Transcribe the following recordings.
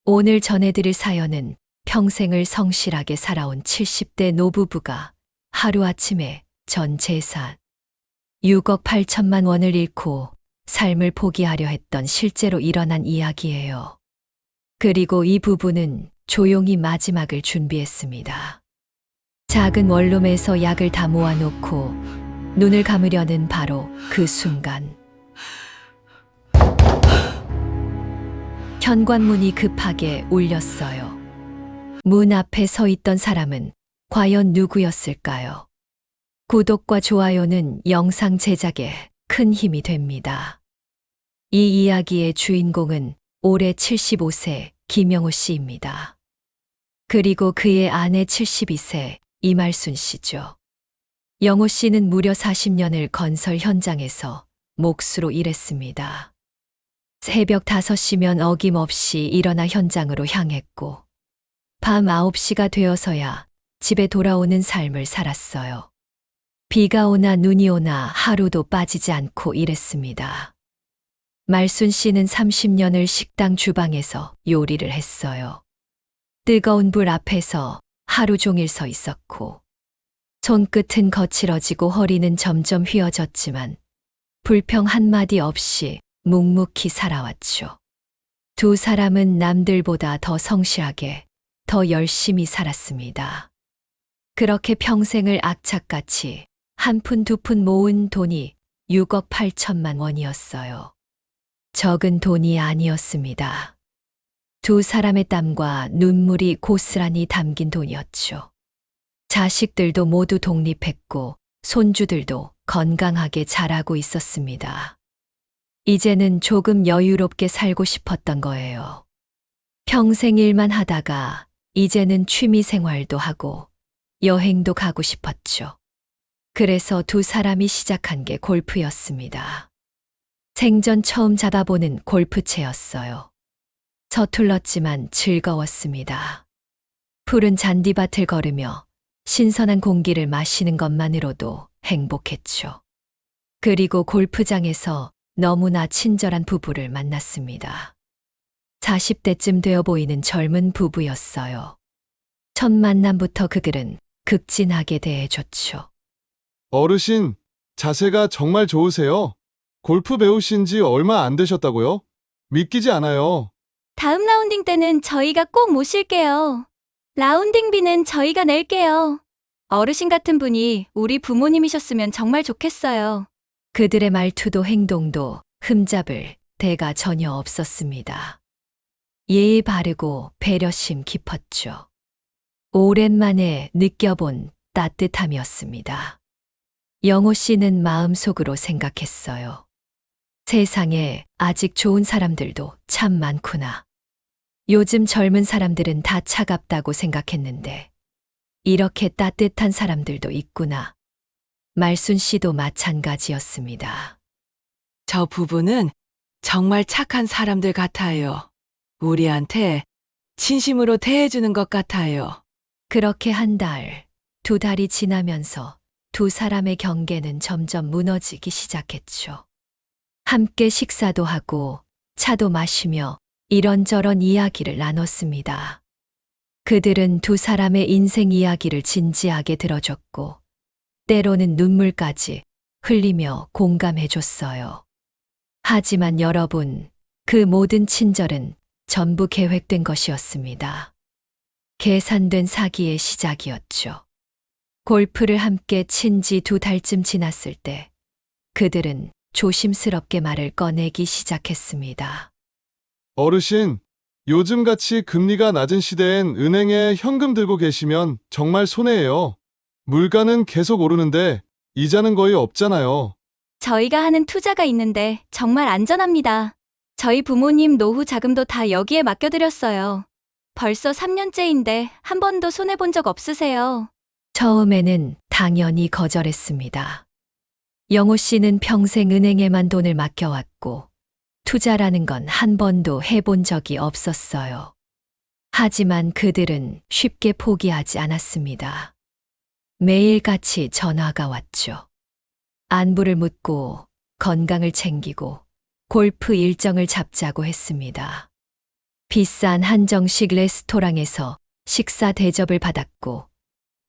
오늘 전해드릴 사연은 평생을 성실하게 살아온 70대 노부부가 하루아침에 전 재산 6억 8천만 원을 잃고 삶을 포기하려 했던 실제로 일어난 이야기예요. 그리고 이 부부는 조용히 마지막을 준비했습니다. 작은 원룸에서 약을 다 모아놓고 눈을 감으려는 바로 그 순간 현관문이 급하게 울렸어요. 문 앞에 서 있던 사람은 과연 누구였을까요? 구독과 좋아요는 영상 제작에 큰 힘이 됩니다. 이 이야기의 주인공은 올해 75세 김영호 씨입니다. 그리고 그의 아내 72세 이말순 씨죠. 영호 씨는 무려 40년을 건설 현장에서 몫으로 일했습니다. 새벽 5시면 어김없이 일어나 현장으로 향했고 밤 9시가 되어서야 집에 돌아오는 삶을 살았어요. 비가 오나 눈이 오나 하루도 빠지지 않고 일했습니다. 말순 씨는 30년을 식당 주방에서 요리를 했어요. 뜨거운 불 앞에서 하루 종일 서 있었고 손끝은 거칠어지고 허리는 점점 휘어졌지만 불평 한마디 없이 묵묵히 살아왔죠. 두 사람은 남들보다 더 성실하게, 더 열심히 살았습니다. 그렇게 평생을 악착같이 한 푼 두 푼 모은 돈이 6억 8천만 원이었어요. 적은 돈이 아니었습니다. 두 사람의 땀과 눈물이 고스란히 담긴 돈이었죠. 자식들도 모두 독립했고 손주들도 건강하게 자라고 있었습니다. 이제는 조금 여유롭게 살고 싶었던 거예요. 평생 일만 하다가 이제는 취미 생활도 하고 여행도 가고 싶었죠. 그래서 두 사람이 시작한 게 골프였습니다. 생전 처음 잡아보는 골프채였어요. 서툴렀지만 즐거웠습니다. 푸른 잔디밭을 걸으며 신선한 공기를 마시는 것만으로도 행복했죠. 그리고 골프장에서 너무나 친절한 부부를 만났습니다. 40대쯤 되어 보이는 젊은 부부였어요. 첫 만남부터 그들은 극진하게 대해줬죠. 어르신, 자세가 정말 좋으세요. 골프 배우신 지 얼마 안 되셨다고요? 믿기지 않아요. 다음 라운딩 때는 저희가 꼭 모실게요. 라운딩비는 저희가 낼게요. 어르신 같은 분이 우리 부모님이셨으면 정말 좋겠어요. 그들의 말투도 행동도 흠잡을 데가 전혀 없었습니다. 예의 바르고 배려심 깊었죠. 오랜만에 느껴본 따뜻함이었습니다. 영호 씨는 마음속으로 생각했어요. 세상에 아직 좋은 사람들도 참 많구나. 요즘 젊은 사람들은 다 차갑다고 생각했는데 이렇게 따뜻한 사람들도 있구나. 말순 씨도 마찬가지였습니다. 저 부부는 정말 착한 사람들 같아요. 우리한테 진심으로 대해주는 것 같아요. 그렇게 한 달, 두 달이 지나면서 두 사람의 경계는 점점 무너지기 시작했죠. 함께 식사도 하고 차도 마시며 이런저런 이야기를 나눴습니다. 그들은 두 사람의 인생 이야기를 진지하게 들어줬고 때로는 눈물까지 흘리며 공감해줬어요. 하지만 여러분, 그 모든 친절은 전부 계획된 것이었습니다. 계산된 사기의 시작이었죠. 골프를 함께 친 지 2달쯤 지났을 때 그들은 조심스럽게 말을 꺼내기 시작했습니다. 어르신, 요즘같이 금리가 낮은 시대엔 은행에 현금 들고 계시면 정말 손해예요. 물가는 계속 오르는데 이자는 거의 없잖아요. 저희가 하는 투자가 있는데 정말 안전합니다. 저희 부모님 노후 자금도 다 여기에 맡겨드렸어요. 벌써 3년째인데 한 번도 손해본 적 없으세요. 처음에는 당연히 거절했습니다. 영호 씨는 평생 은행에만 돈을 맡겨왔고 투자라는 건 한 번도 해본 적이 없었어요. 하지만 그들은 쉽게 포기하지 않았습니다. 매일같이 전화가 왔죠. 안부를 묻고 건강을 챙기고 골프 일정을 잡자고 했습니다. 비싼 한정식 레스토랑에서 식사 대접을 받았고,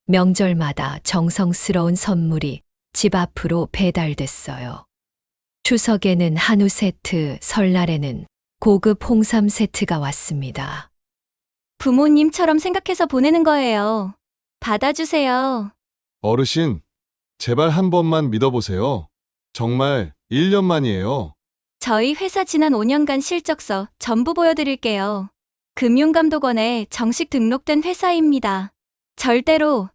명절마다 정성스러운 선물이 집 앞으로 배달됐어요. 추석에는 한우 세트, 설날에는 고급 홍삼 세트가 왔습니다. 부모님처럼 생각해서 보내는 거예요. 받아주세요. 어르신, 제발 한 번만 믿어보세요. 정말 1년만이에요. 저희 회사 지난 5년간 실적서 전부 보여드릴게요. 금융감독원에 정식 등록된 회사입니다. 절대로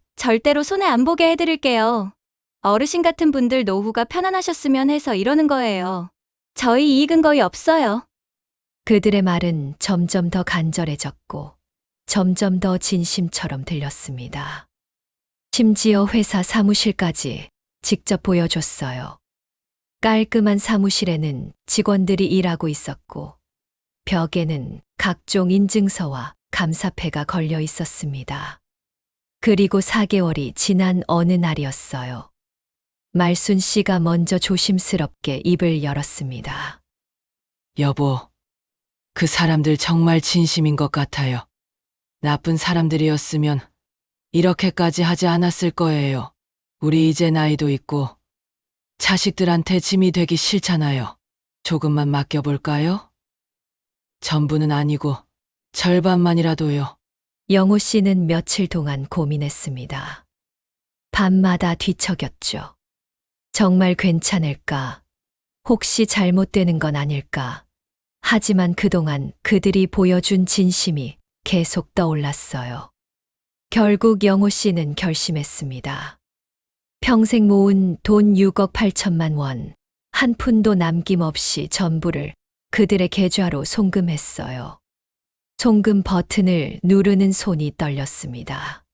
손해 안 보게 해드릴게요. 어르신 같은 분들 노후가 편안하셨으면 해서 이러는 거예요. 저희 이익은 거의 없어요. 그들의 말은 점점 더 간절해졌고, 점점 더 진심처럼 들렸습니다. 심지어 회사 사무실까지 직접 보여줬어요. 깔끔한 사무실에는 직원들이 일하고 있었고, 벽에는 각종 인증서와 감사패가 걸려 있었습니다. 그리고 4개월이 지난 어느 날이었어요. 말순 씨가 먼저 조심스럽게 입을 열었습니다. 여보, 그 사람들 정말 진심인 것 같아요. 나쁜 사람들이었으면 이렇게까지 하지 않았을 거예요. 우리 이제 나이도 있고 자식들한테 짐이 되기 싫잖아요. 조금만 맡겨볼까요? 전부는 아니고 절반만이라도요. 영호 씨는 며칠 동안 고민했습니다. 밤마다 뒤척였죠. 정말 괜찮을까? 혹시 잘못되는 건 아닐까? 하지만 그동안 그들이 보여준 진심이 계속 떠올랐어요. 결국 영호 씨는 결심했습니다. 평생 모은 돈 6억 8천만 원, 한 푼도 남김없이 전부를 그들의 계좌로 송금했어요. 송금 버튼을 누르는 손이 떨렸습니다.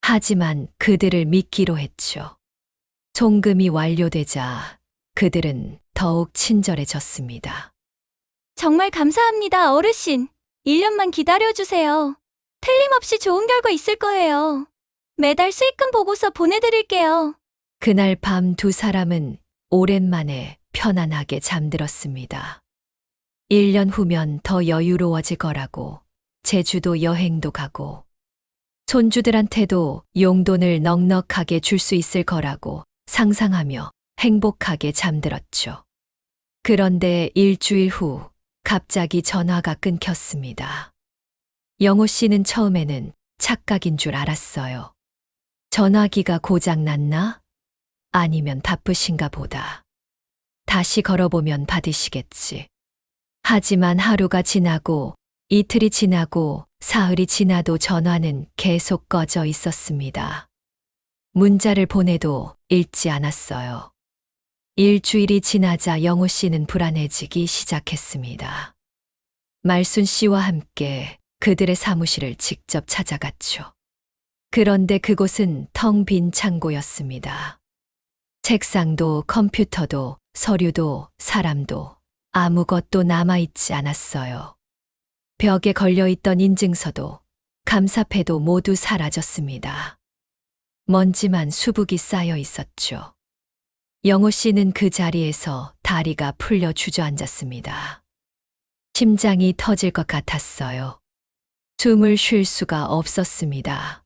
하지만 그들을 믿기로 했죠. 송금이 완료되자 그들은 더욱 친절해졌습니다. 정말 감사합니다, 어르신. 1년만 기다려주세요. 틀림없이 좋은 결과 있을 거예요. 매달 수익금 보고서 보내드릴게요. 그날 밤 두 사람은 오랜만에 편안하게 잠들었습니다. 1년 후면 더 여유로워질 거라고, 제주도 여행도 가고, 손주들한테도 용돈을 넉넉하게 줄 수 있을 거라고 상상하며 행복하게 잠들었죠. 그런데 일주일 후 갑자기 전화가 끊겼습니다. 영호 씨는 처음에는 착각인 줄 알았어요. 전화기가 고장났나? 아니면 바쁘신가 보다. 다시 걸어보면 받으시겠지. 하지만 하루가 지나고 이틀이 지나고 사흘이 지나도 전화는 계속 꺼져 있었습니다. 문자를 보내도 읽지 않았어요. 일주일이 지나자 영호 씨는 불안해지기 시작했습니다. 말순 씨와 함께 그들의 사무실을 직접 찾아갔죠. 그런데 그곳은 텅 빈 창고였습니다. 책상도 컴퓨터도 서류도 사람도 아무것도 남아있지 않았어요. 벽에 걸려있던 인증서도 감사패도 모두 사라졌습니다. 먼지만 수북이 쌓여 있었죠. 영호 씨는 그 자리에서 다리가 풀려 주저앉았습니다. 심장이 터질 것 같았어요. 숨을 쉴 수가 없었습니다.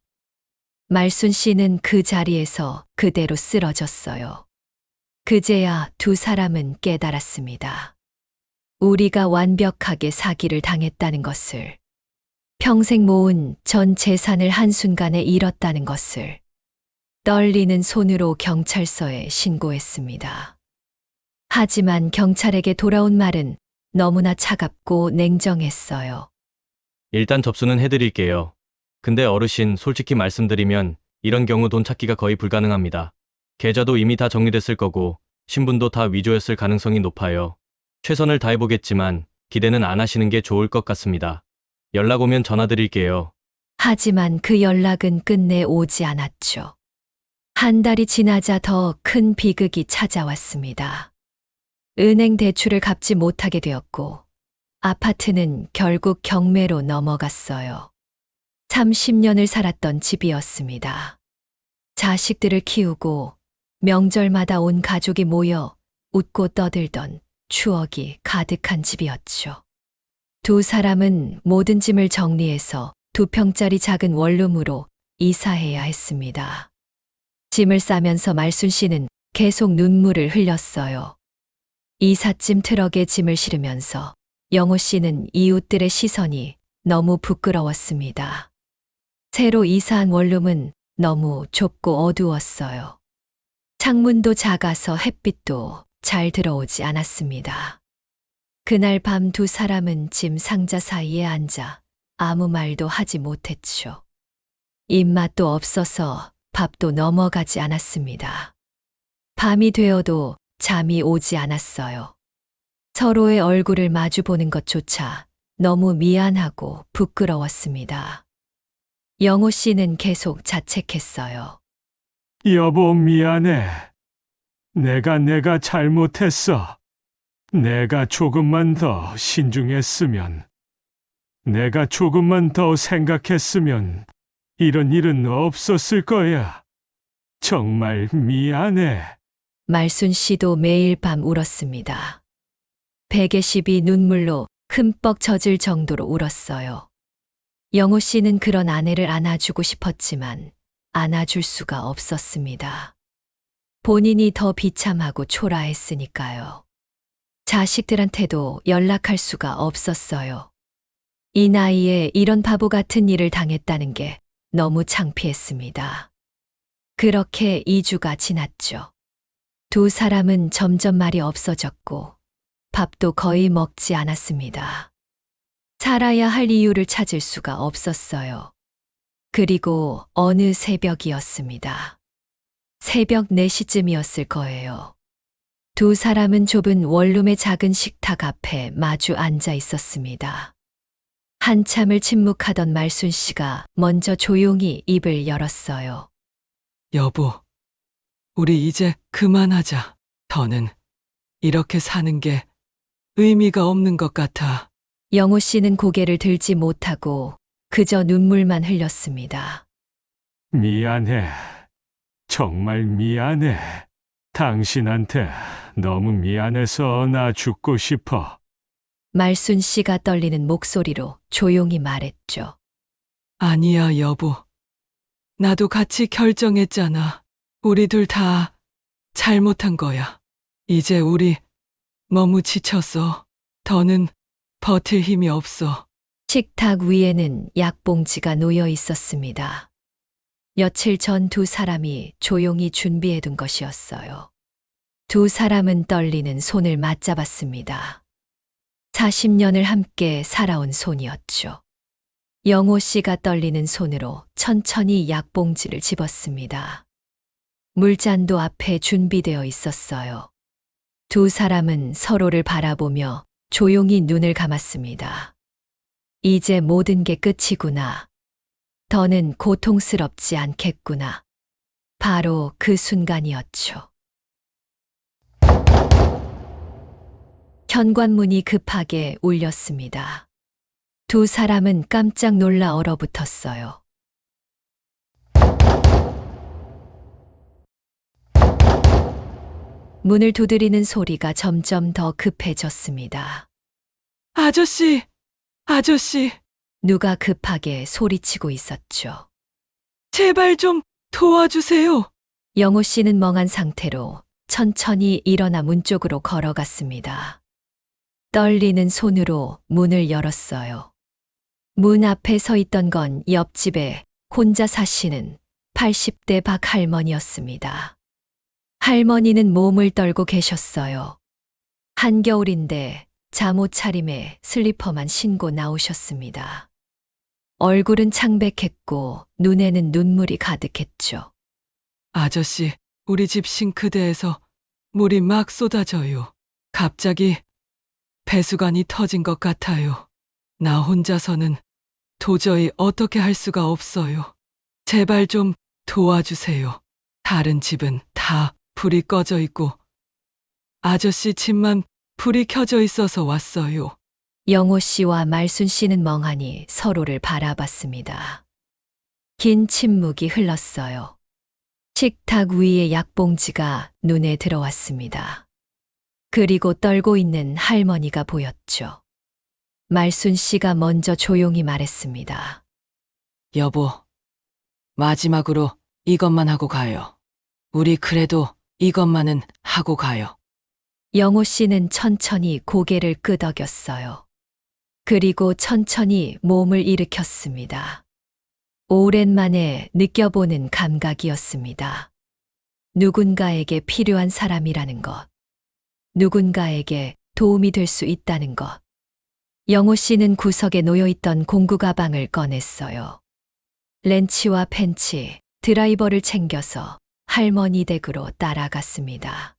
말순 씨는 그 자리에서 그대로 쓰러졌어요. 그제야 두 사람은 깨달았습니다. 우리가 완벽하게 사기를 당했다는 것을, 평생 모은 전 재산을 한순간에 잃었다는 것을. 떨리는 손으로 경찰서에 신고했습니다. 하지만 경찰에게 돌아온 말은 너무나 차갑고 냉정했어요. 일단 접수는 해드릴게요. 근데 어르신, 솔직히 말씀드리면 이런 경우 돈 찾기가 거의 불가능합니다. 계좌도 이미 다 정리됐을 거고 신분도 다 위조였을 가능성이 높아요. 최선을 다해보겠지만 기대는 안 하시는 게 좋을 것 같습니다. 연락 오면 전화드릴게요. 하지만 그 연락은 끝내 오지 않았죠. 한 달이 지나자 더 큰 비극이 찾아왔습니다. 은행 대출을 갚지 못하게 되었고, 아파트는 결국 경매로 넘어갔어요. 30년을 살았던 집이었습니다. 자식들을 키우고 명절마다 온 가족이 모여 웃고 떠들던 추억이 가득한 집이었죠. 두 사람은 모든 짐을 정리해서 2평짜리 작은 원룸으로 이사해야 했습니다. 짐을 싸면서 말순 씨는 계속 눈물을 흘렸어요. 이삿짐 트럭에 짐을 실으면서 영호 씨는 이웃들의 시선이 너무 부끄러웠습니다. 새로 이사한 원룸은 너무 좁고 어두웠어요. 창문도 작아서 햇빛도 잘 들어오지 않았습니다. 그날 밤 두 사람은 짐 상자 사이에 앉아 아무 말도 하지 못했죠. 입맛도 없어서 밥도 넘어가지 않았습니다. 밤이 되어도 잠이 오지 않았어요. 서로의 얼굴을 마주 보는 것조차 너무 미안하고 부끄러웠습니다. 영호 씨는 계속 자책했어요. 여보, 미안해. 내가 잘못했어. 내가 조금만 더 신중했으면, 내가 조금만 더 생각했으면 이런 일은 없었을 거야. 정말 미안해. 말순 씨도 매일 밤 울었습니다. 베개십이 눈물로 흠뻑 젖을 정도로 울었어요. 영호 씨는 그런 아내를 안아주고 싶었지만 안아줄 수가 없었습니다. 본인이 더 비참하고 초라했으니까요. 자식들한테도 연락할 수가 없었어요. 이 나이에 이런 바보 같은 일을 당했다는 게 너무 창피했습니다. 그렇게 2주가 지났죠. 두 사람은 점점 말이 없어졌고 밥도 거의 먹지 않았습니다. 살아야 할 이유를 찾을 수가 없었어요. 그리고 어느 새벽이었습니다. 새벽 4시쯤이었을 거예요. 두 사람은 좁은 원룸의 작은 식탁 앞에 마주 앉아 있었습니다. 한참을 침묵하던 말순 씨가 먼저 조용히 입을 열었어요. 여보, 우리 이제 그만하자. 더는 이렇게 사는 게 의미가 없는 것 같아. 영호 씨는 고개를 들지 못하고 그저 눈물만 흘렸습니다. 미안해. 정말 미안해. 당신한테 너무 미안해서 나 죽고 싶어. 말순 씨가 떨리는 목소리로 조용히 말했죠. 아니야, 여보. 나도 같이 결정했잖아. 우리 둘 다 잘못한 거야. 이제 우리 너무 지쳤어. 더는 버틸 힘이 없어. 식탁 위에는 약봉지가 놓여 있었습니다. 며칠 전 두 사람이 조용히 준비해둔 것이었어요. 두 사람은 떨리는 손을 맞잡았습니다. 40년을 함께 살아온 손이었죠. 영호 씨가 떨리는 손으로 천천히 약봉지를 집었습니다. 물잔도 앞에 준비되어 있었어요. 두 사람은 서로를 바라보며 조용히 눈을 감았습니다. 이제 모든 게 끝이구나. 더는 고통스럽지 않겠구나. 바로 그 순간이었죠. 현관문이 급하게 울렸습니다. 두 사람은 깜짝 놀라 얼어붙었어요. 문을 두드리는 소리가 점점 더 급해졌습니다. 아저씨! 아저씨! 누가 급하게 소리치고 있었죠. 제발 좀 도와주세요. 영호 씨는 멍한 상태로 천천히 일어나 문 쪽으로 걸어갔습니다. 떨리는 손으로 문을 열었어요. 문 앞에 서 있던 건 옆집에 혼자 사시는 80대 박 할머니였습니다. 할머니는 몸을 떨고 계셨어요. 한겨울인데 잠옷 차림에 슬리퍼만 신고 나오셨습니다. 얼굴은 창백했고 눈에는 눈물이 가득했죠. 아저씨, 우리 집 싱크대에서 물이 막 쏟아져요. 갑자기 배수관이 터진 것 같아요. 나 혼자서는 도저히 어떻게 할 수가 없어요. 제발 좀 도와주세요. 다른 집은 다 불이 꺼져 있고 아저씨 집만 불이 켜져 있어서 왔어요. 영호 씨와 말순 씨는 멍하니 서로를 바라봤습니다. 긴 침묵이 흘렀어요. 식탁 위에 약봉지가 눈에 들어왔습니다. 그리고 떨고 있는 할머니가 보였죠. 말순 씨가 먼저 조용히 말했습니다. 여보, 마지막으로 이것만 하고 가요. 우리 그래도 이것만은 하고 가요. 영호 씨는 천천히 고개를 끄덕였어요. 그리고 천천히 몸을 일으켰습니다. 오랜만에 느껴보는 감각이었습니다. 누군가에게 필요한 사람이라는 것. 누군가에게 도움이 될 수 있다는 것. 영호 씨는 구석에 놓여있던 공구 가방을 꺼냈어요. 렌치와 펜치, 드라이버를 챙겨서 할머니 댁으로 따라갔습니다.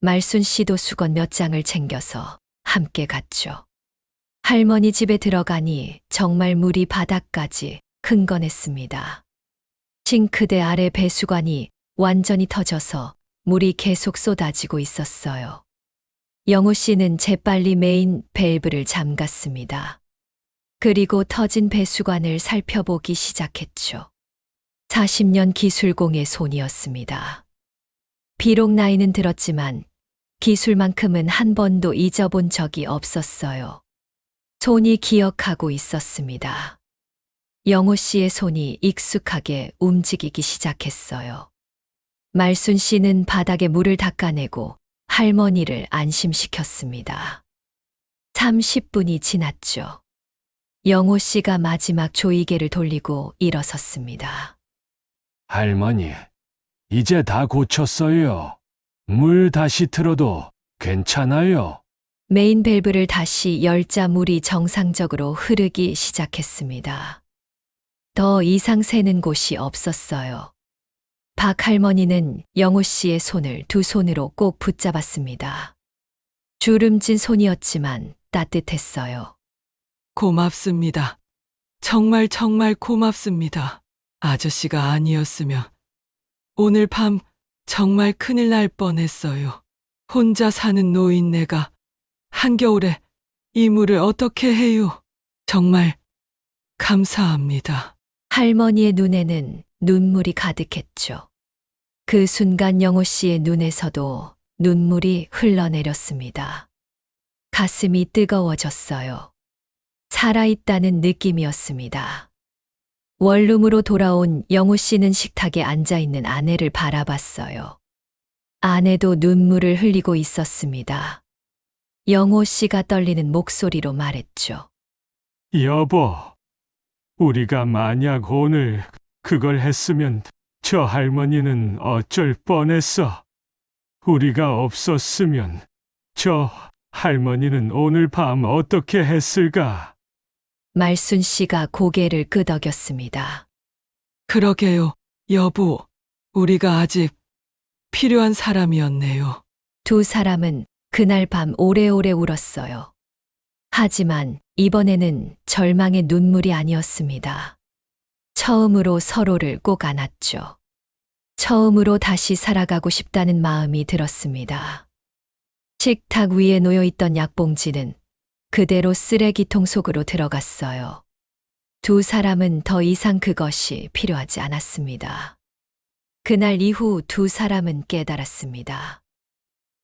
말순 씨도 수건 몇 장을 챙겨서 함께 갔죠. 할머니 집에 들어가니 정말 물이 바닥까지 흥건했습니다. 싱크대 아래 배수관이 완전히 터져서 물이 계속 쏟아지고 있었어요. 영호 씨는 재빨리 메인 밸브를 잠갔습니다. 그리고 터진 배수관을 살펴보기 시작했죠. 40년 기술공의 손이었습니다. 비록 나이는 들었지만 기술만큼은 한 번도 잊어본 적이 없었어요. 손이 기억하고 있었습니다. 영호 씨의 손이 익숙하게 움직이기 시작했어요. 말순 씨는 바닥에 물을 닦아내고 할머니를 안심시켰습니다. 30분이 지났죠. 영호 씨가 마지막 조이개를 돌리고 일어섰습니다. 할머니, 이제 다 고쳤어요. 물 다시 틀어도 괜찮아요. 메인 밸브를 다시 열자 물이 정상적으로 흐르기 시작했습니다. 더 이상 새는 곳이 없었어요. 박 할머니는 영호 씨의 손을 두 손으로 꼭 붙잡았습니다. 주름진 손이었지만 따뜻했어요. 고맙습니다. 정말 정말 고맙습니다. 아저씨가 아니었으면 오늘 밤 정말 큰일 날 뻔했어요. 혼자 사는 노인네가 한겨울에 이 물을 어떻게 해요? 정말 감사합니다. 할머니의 눈에는 눈물이 가득했죠. 그 순간 영호 씨의 눈에서도 눈물이 흘러내렸습니다. 가슴이 뜨거워졌어요. 살아있다는 느낌이었습니다. 원룸으로 돌아온 영호 씨는 식탁에 앉아있는 아내를 바라봤어요. 아내도 눈물을 흘리고 있었습니다. 영호 씨가 떨리는 목소리로 말했죠. 여보, 우리가 만약 오늘 그걸 했으면 저 할머니는 어쩔 뻔했어. 우리가 없었으면 저 할머니는 오늘 밤 어떻게 했을까? 말순 씨가 고개를 끄덕였습니다. 그러게요, 여보. 우리가 아직 필요한 사람이었네요. 두 사람은 그날 밤 오래오래 울었어요. 하지만 이번에는 절망의 눈물이 아니었습니다. 처음으로 서로를 꼭 안았죠. 처음으로 다시 살아가고 싶다는 마음이 들었습니다. 식탁 위에 놓여있던 약봉지는 그대로 쓰레기통 속으로 들어갔어요. 두 사람은 더 이상 그것이 필요하지 않았습니다. 그날 이후 두 사람은 깨달았습니다.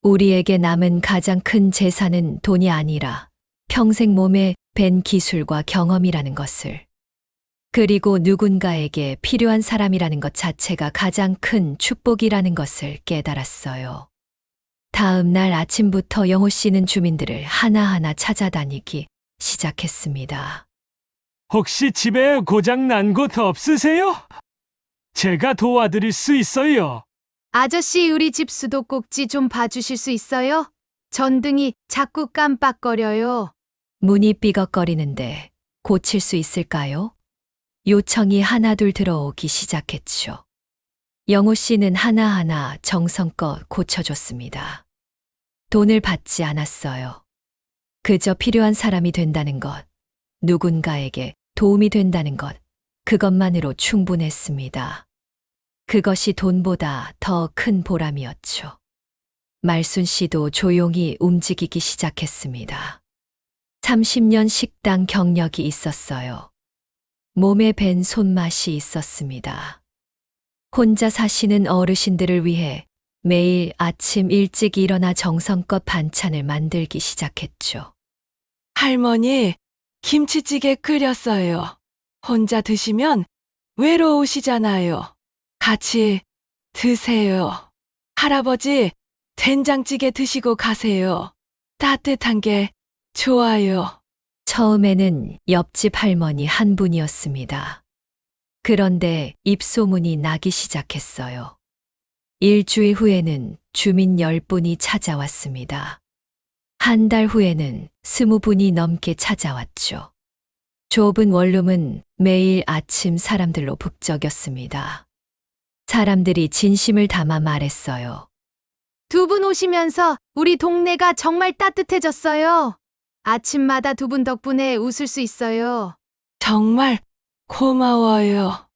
우리에게 남은 가장 큰 재산은 돈이 아니라 평생 몸에 밴 기술과 경험이라는 것을, 그리고 누군가에게 필요한 사람이라는 것 자체가 가장 큰 축복이라는 것을 깨달았어요. 다음 날 아침부터 영호 씨는 주민들을 하나하나 찾아다니기 시작했습니다. 혹시 집에 고장 난 곳 없으세요? 제가 도와드릴 수 있어요. 아저씨, 우리 집 수도꼭지 좀 봐주실 수 있어요? 전등이 자꾸 깜빡거려요. 문이 삐걱거리는데 고칠 수 있을까요? 요청이 하나둘 들어오기 시작했죠. 영호 씨는 하나하나 정성껏 고쳐줬습니다. 돈을 받지 않았어요. 그저 필요한 사람이 된다는 것, 누군가에게 도움이 된다는 것, 그것만으로 충분했습니다. 그것이 돈보다 더 큰 보람이었죠. 말순 씨도 조용히 움직이기 시작했습니다. 30년 식당 경력이 있었어요. 몸에 밴 손맛이 있었습니다. 혼자 사시는 어르신들을 위해 매일 아침 일찍 일어나 정성껏 반찬을 만들기 시작했죠. 할머니, 김치찌개 끓였어요. 혼자 드시면 외로우시잖아요. 같이 드세요. 할아버지, 된장찌개 드시고 가세요. 따뜻한 게 좋아요. 처음에는 옆집 할머니 한 분이었습니다. 그런데 입소문이 나기 시작했어요. 일주일 후에는 주민 10분이 찾아왔습니다. 한 달 후에는 20분이 넘게 찾아왔죠. 좁은 원룸은 매일 아침 사람들로 북적였습니다. 사람들이 진심을 담아 말했어요. 두 분 오시면서 우리 동네가 정말 따뜻해졌어요. 아침마다 두 분 덕분에 웃을 수 있어요. 정말 고마워요.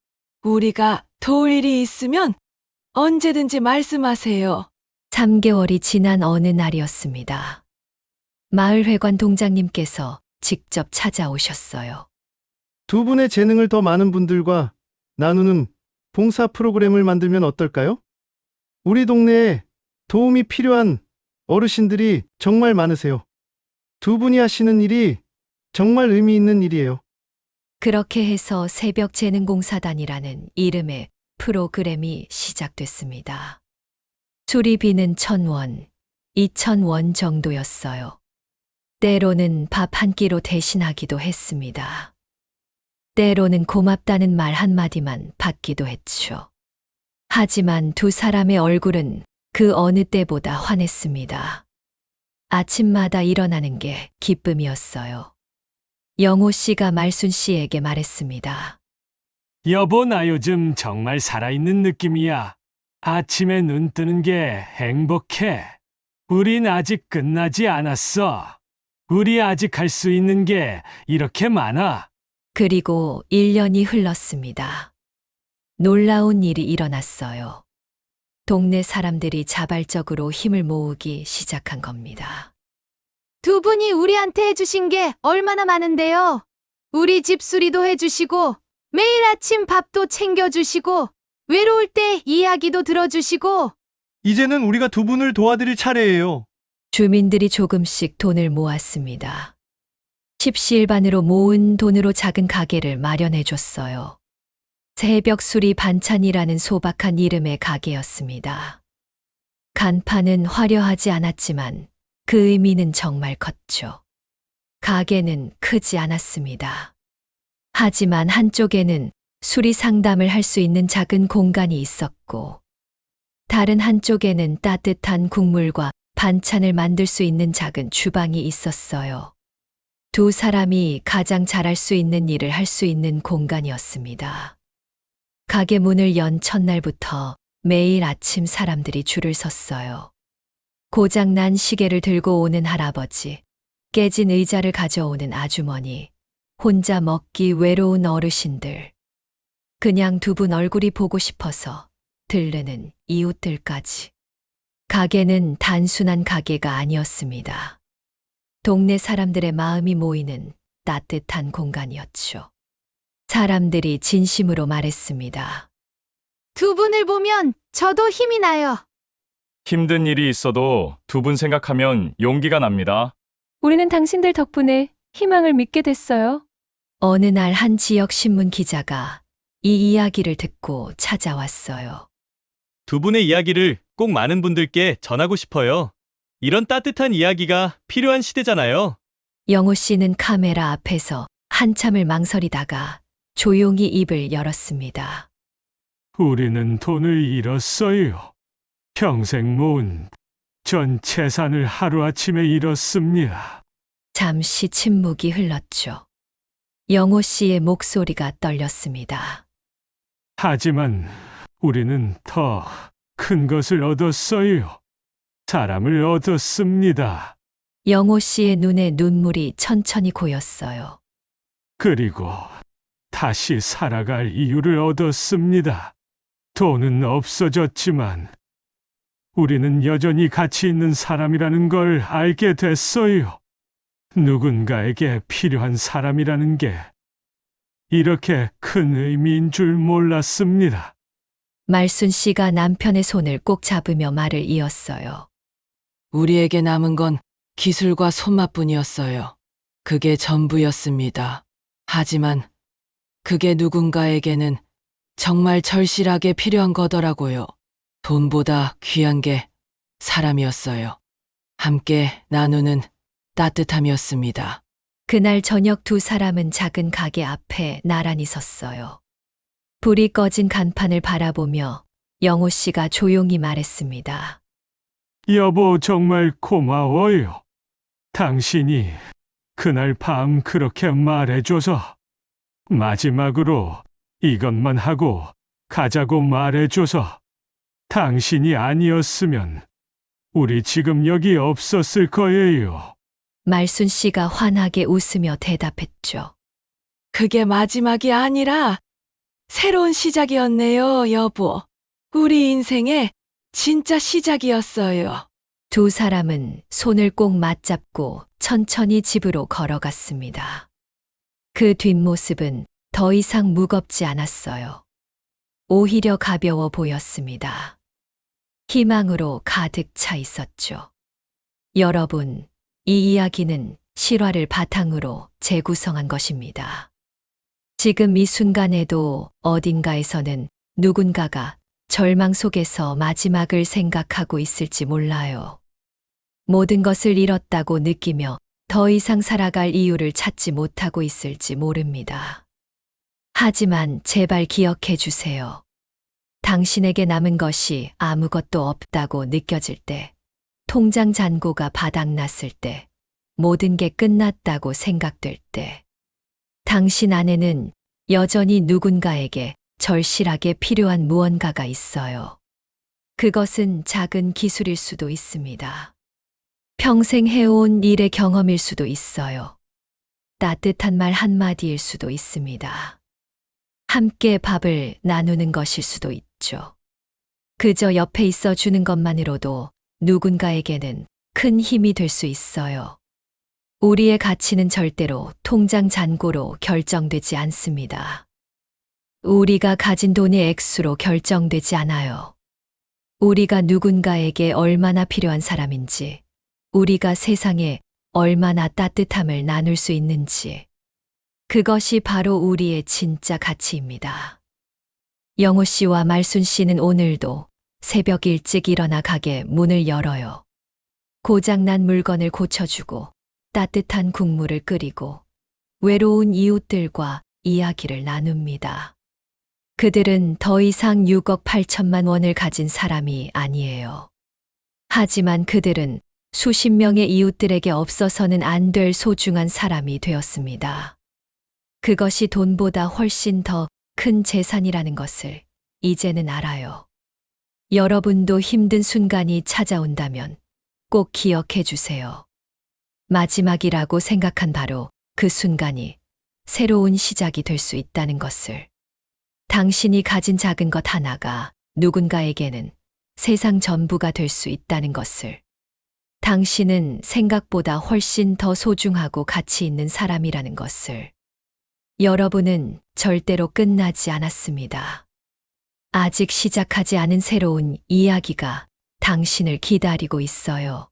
우리가 도울 일이 있으면 언제든지 말씀하세요. 3개월이 지난 어느 날이었습니다. 마을회관 동장님께서 직접 찾아오셨어요. 두 분의 재능을 더 많은 분들과 나누는 봉사 프로그램을 만들면 어떨까요? 우리 동네에 도움이 필요한 어르신들이 정말 많으세요. 두 분이 하시는 일이 정말 의미 있는 일이에요. 그렇게 해서 새벽재능공사단이라는 이름의 프로그램이 시작됐습니다. 수리비는 1,000원, 2,000원 정도였어요. 때로는 밥 한 끼로 대신하기도 했습니다. 때로는 고맙다는 말 한마디만 받기도 했죠. 하지만 두 사람의 얼굴은 그 어느 때보다 환했습니다. 아침마다 일어나는 게 기쁨이었어요. 영호 씨가 말순 씨에게 말했습니다. 여보, 나 요즘 정말 살아있는 느낌이야. 아침에 눈 뜨는 게 행복해. 우린 아직 끝나지 않았어. 우리 아직 할 수 있는 게 이렇게 많아. 그리고 1년이 흘렀습니다. 놀라운 일이 일어났어요. 동네 사람들이 자발적으로 힘을 모으기 시작한 겁니다. 두 분이 우리한테 해주신 게 얼마나 많은데요. 우리 집 수리도 해주시고, 매일 아침 밥도 챙겨주시고, 외로울 때 이야기도 들어주시고, 이제는 우리가 두 분을 도와드릴 차례예요. 주민들이 조금씩 돈을 모았습니다. 십시일반으로 모은 돈으로 작은 가게를 마련해 줬어요. 새벽 수리 반찬이라는 소박한 이름의 가게였습니다. 간판은 화려하지 않았지만 그 의미는 정말 컸죠. 가게는 크지 않았습니다. 하지만 한쪽에는 수리 상담을 할 수 있는 작은 공간이 있었고, 다른 한쪽에는 따뜻한 국물과 반찬을 만들 수 있는 작은 주방이 있었어요. 두 사람이 가장 잘할 수 있는 일을 할 수 있는 공간이었습니다. 가게 문을 연 첫날부터 매일 아침 사람들이 줄을 섰어요. 고장난 시계를 들고 오는 할아버지, 깨진 의자를 가져오는 아주머니, 혼자 먹기 외로운 어르신들, 그냥 두 분 얼굴이 보고 싶어서 들르는 이웃들까지. 가게는 단순한 가게가 아니었습니다. 동네 사람들의 마음이 모이는 따뜻한 공간이었죠. 사람들이 진심으로 말했습니다. 두 분을 보면 저도 힘이 나요. 힘든 일이 있어도 두 분 생각하면 용기가 납니다. 우리는 당신들 덕분에 희망을 믿게 됐어요. 어느 날 한 지역 신문 기자가 이 이야기를 듣고 찾아왔어요. 두 분의 이야기를 꼭 많은 분들께 전하고 싶어요. 이런 따뜻한 이야기가 필요한 시대잖아요. 영호 씨는 카메라 앞에서 한참을 망설이다가 조용히 입을 열었습니다. 우리는 돈을 잃었어요. 평생 모은 전 재산을 하루아침에 잃었습니다. 잠시 침묵이 흘렀죠. 영호 씨의 목소리가 떨렸습니다. 하지만 우리는 더 큰 것을 얻었어요. 사람을 얻었습니다. 영호 씨의 눈에 눈물이 천천히 고였어요. 그리고 다시 살아갈 이유를 얻었습니다. 돈은 없어졌지만 우리는 여전히 가치 있는 사람이라는 걸 알게 됐어요. 누군가에게 필요한 사람이라는 게 이렇게 큰 의미인 줄 몰랐습니다. 말순 씨가 남편의 손을 꼭 잡으며 말을 이었어요. 우리에게 남은 건 기술과 손맛뿐이었어요. 그게 전부였습니다. 하지만 그게 누군가에게는 정말 절실하게 필요한 거더라고요. 돈보다 귀한 게 사람이었어요. 함께 나누는 따뜻함이었습니다. 그날 저녁 두 사람은 작은 가게 앞에 나란히 섰어요. 불이 꺼진 간판을 바라보며 영호 씨가 조용히 말했습니다. 여보, 정말 고마워요. 당신이 그날 밤 그렇게 말해줘서 마지막으로 이것만 하고 가자고 말해줘서 당신이 아니었으면 우리 지금 여기 없었을 거예요. 말순 씨가 환하게 웃으며 대답했죠. 그게 마지막이 아니라 새로운 시작이었네요, 여보. 우리 인생의 진짜 시작이었어요. 두 사람은 손을 꼭 맞잡고 천천히 집으로 걸어갔습니다. 그 뒷모습은 더 이상 무겁지 않았어요. 오히려 가벼워 보였습니다. 희망으로 가득 차 있었죠. 여러분, 이 이야기는 실화를 바탕으로 재구성한 것입니다. 지금 이 순간에도 어딘가에서는 누군가가 절망 속에서 마지막을 생각하고 있을지 몰라요. 모든 것을 잃었다고 느끼며 더 이상 살아갈 이유를 찾지 못하고 있을지 모릅니다. 하지만 제발 기억해 주세요. 당신에게 남은 것이 아무것도 없다고 느껴질 때, 통장 잔고가 바닥났을 때, 모든 게 끝났다고 생각될 때, 당신 안에는 여전히 누군가에게 절실하게 필요한 무언가가 있어요. 그것은 작은 기술일 수도 있습니다. 평생 해온 일의 경험일 수도 있어요. 따뜻한 말 한마디일 수도 있습니다. 함께 밥을 나누는 것일 수도 있죠. 그저 옆에 있어 주는 것만으로도 누군가에게는 큰 힘이 될 수 있어요. 우리의 가치는 절대로 통장 잔고로 결정되지 않습니다. 우리가 가진 돈의 액수로 결정되지 않아요. 우리가 누군가에게 얼마나 필요한 사람인지, 우리가 세상에 얼마나 따뜻함을 나눌 수 있는지, 그것이 바로 우리의 진짜 가치입니다. 영호 씨와 말순 씨는 오늘도 새벽 일찍 일어나 가게 문을 열어요. 고장난 물건을 고쳐주고 따뜻한 국물을 끓이고 외로운 이웃들과 이야기를 나눕니다. 그들은 더 이상 6억 8천만 원을 가진 사람이 아니에요. 하지만 그들은 수십 명의 이웃들에게 없어서는 안 될 소중한 사람이 되었습니다. 그것이 돈보다 훨씬 더 큰 재산이라는 것을 이제는 알아요. 여러분도 힘든 순간이 찾아온다면 꼭 기억해 주세요. 마지막이라고 생각한 바로 그 순간이 새로운 시작이 될 수 있다는 것을. 당신이 가진 작은 것 하나가 누군가에게는 세상 전부가 될 수 있다는 것을. 당신은 생각보다 훨씬 더 소중하고 가치 있는 사람이라는 것을. 여러분은 절대로 끝나지 않았습니다. 아직 시작하지 않은 새로운 이야기가 당신을 기다리고 있어요.